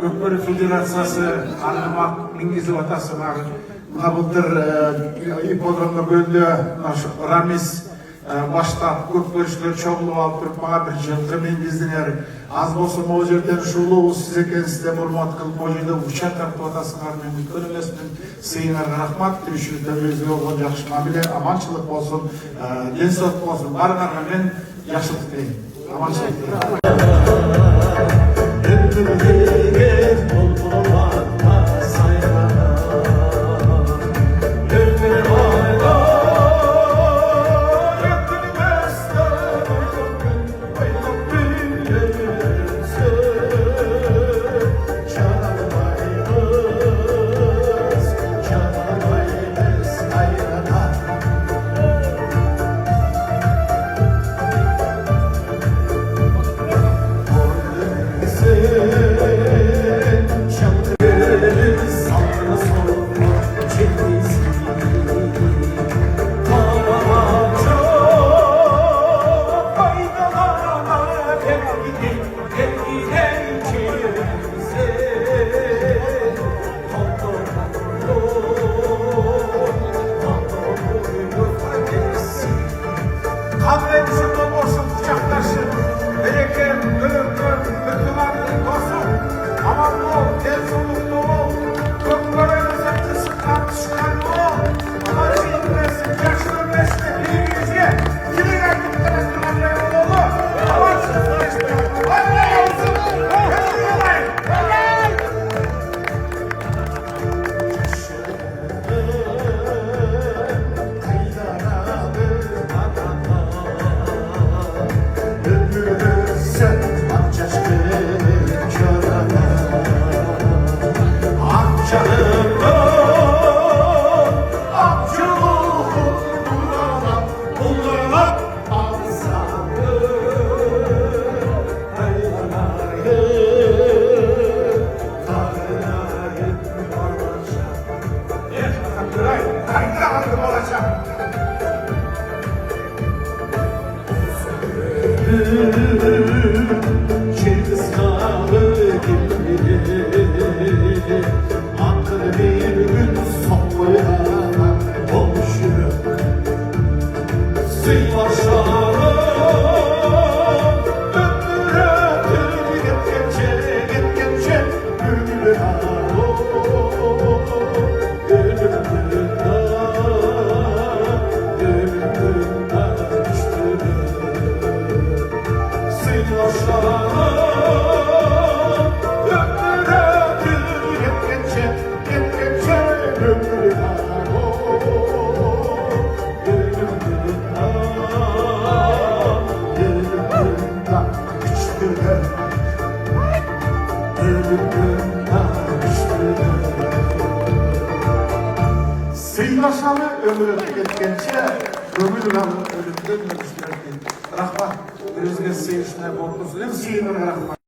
Öpür Federasyası anlamak mingizi vatasılar. Nabıldır ipodromda böldü Ramiz başta köpörüşler çoğulu alıp bir bana bir жылқы мен бездіңер. Az болсын ол жерден шулы сіз екенсіздер ұрмат қылып ол жерде ұшақ тартып атасыңар мен мүмкін емеспін. Сыйыңарға рахмат. Түйшілікті болған жақсы мабиле аманшылық болсын, денсаулық болсын. Барыңарға мен yaxшылық тілеймін. Аманшылық тілеймін. Kahretsin olsun kucaklaşın. Bereket, ölümler, ötümanın dostu. Aman ol, gel soluklu ol. Köklerin özetçisi tartışkan ol. Ama çiğnesin, yaşlanmasın, bilginize. Gidin erkekler etkilerine oğlu. Amansız geçti. Anne olsun. Kendini yolayın. Sıylaşalı ömrüne ketkençe, ömür ölümden ölümden ölümden. Rahmat, özge sıyışına korkusun, sıyınır rahmat.